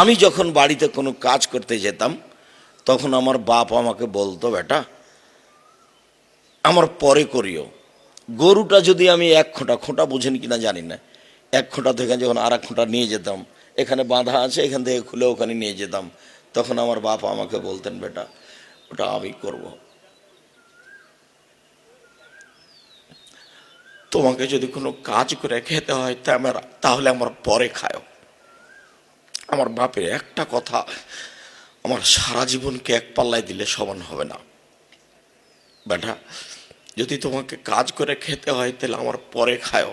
আমি যখন বাড়িতে কোনো কাজ করতে যেতাম তখন আমার বাপ আমাকে বলতো, বেটা আমার পরে করিও। গরুটা যদি আমি এক খোঁটা, খোঁটা বুঝেন কিনা জানি না, এক খোঁটা থেকে যখন আর এক খোঁটা নিয়ে যেতাম, এখানে বাঁধা আছে, এখান থেকে খুলে ওখানে নিয়ে যেতাম, তখন আমার বাপ আমাকে বলতেন, বেটা ওটা আমি করব, তোমাকে যদি কোনো কাজ করে খেতে হয় তাহলে আমার পরে খাও। আমার বাপের একটা কথা আমার সারা জীবনকে এক পাল্লায় দিলে সমান হবে না। বেটা যদি তোমাকে কাজ করে খেতে হয় তাহলে আমার পরে খাও।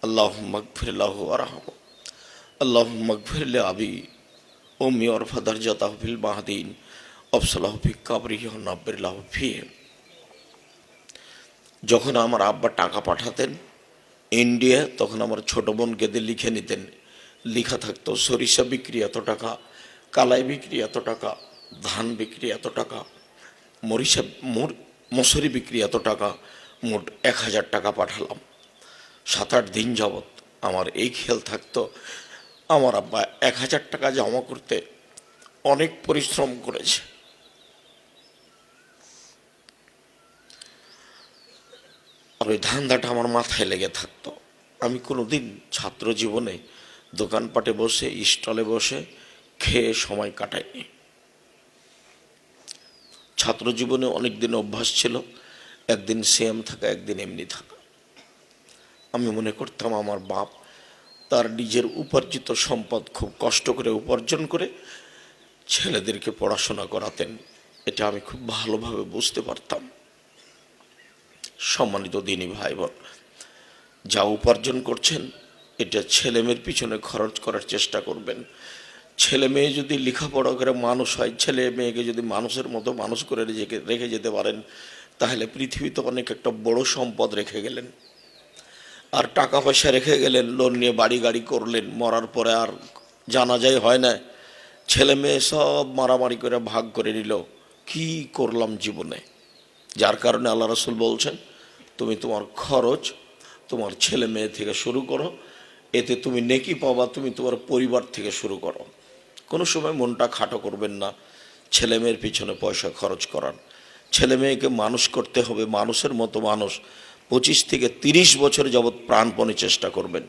আল্লাহুম্মা গফিরলাহু ওয়ারহামহু, আল্লাহুম্মা গফিরলি আবি উম্মি ওয়ারফা দারজাতাহু ফিল মাহদিন ওয়াবসলাহু ফি কবরিহি ওয়া নাব্বিরলাহু ফিহি। যখন আমার আব্বা টাকা পাঠাতেন ইন্ডিয়া, তখন আমার ছোট বোনকে দিয়ে লিখে নিতেন। লেখা থাকতো সরিষা বিক্রি এত টাকা, কালাই বিক্রি এত টাকা, ধান বিক্রি এত টাকা, মসুরি বিক্রি এত টাকা, মোট 1000 টাকা পাঠালাম। 7-8 দিন যাবৎ আমার এই খেয়াল থাকতো, আমার আব্বা 1000 টাকা জমা করতে অনেক পরিশ্রম করেছে। আর ওই ধান্দাটা আমার মাথায় লেগে থাকতো। আমি কোনোদিন ছাত্র জীবনে দোকানপাটে বসে, স্টলে বসে খেয়ে সময় কাটাইনি। ছাত্র জীবনে অনেক দিন অভ্যাস ছিল একদিন সিএম থাকা, একদিন এমনি থাকা। আমি মনে করতাম আমার বাপ তার নিজের উপার্জিত সম্পদ খুব কষ্ট করে উপার্জন করে ছেলেদেরকে পড়াশোনা করাতেন, এটা আমি খুব ভালোভাবে বুঝতে পারতাম। সম্মানিত দিনী ভাই বোন, যা উপার্জন করছেন এটা ছেলেমেয়ের পিছনে খরচ করার চেষ্টা করবেন। ছেলে মেয়ে যদি লেখাপড়া করে মানুষ হয়, ছেলে মেয়েকে যদি মানুষের মতো মানুষ করে রেখে যেতে পারেন, তাহলে পৃথিবীতে অনেক একটা বড় সম্পদ রেখে গেলেন। আর টাকা পয়সা রেখে গেলেন, লোন নিয়ে বাড়ি গাড়ি করলেন, মরার পরে আর জানাজাই হয় না, ছেলে মেয়ে সব মারামারি করে ভাগ করে নিল, কি করলাম জীবনে? যার কারণে আল্লাহ রাসূল বলছেন, তুমি তোমার খরচ তোমার ছেলে মেয়ে থেকে শুরু করো, এতে তুমি নেকি পাবা। তুমি তোমার পরিবার থেকে শুরু করো। কোনো সময় মনটা খাটো করবেন না ছেলে মেয়ের পিছনে পয়সা খরচ করার। ছেলে মেয়েকে মানুষ করতে হবে মানুষের মতো মানুষ। 25 থেকে 30 বছর যাবৎ প্রাণপণে চেষ্টা করবেন।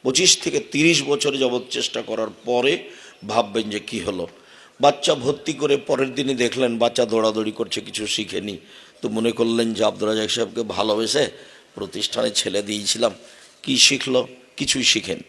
25 থেকে 30 বছর যাবৎ চেষ্টা করার পরে ভাববেন যে কি হলো। বাচ্চা ভর্তি করে পরের দিনই দেখলেন বাচ্চা দৌড়াদৌড়ি করছে, কিছু শিখেনি, তো মনে করলেন যে আব্দুল রাজ্জাক সাহেবকে ভালোবেসে প্রতিষ্ঠানে ছেলে দিয়েছিলাম, কি শিখলো? কিছুই শিখেনি।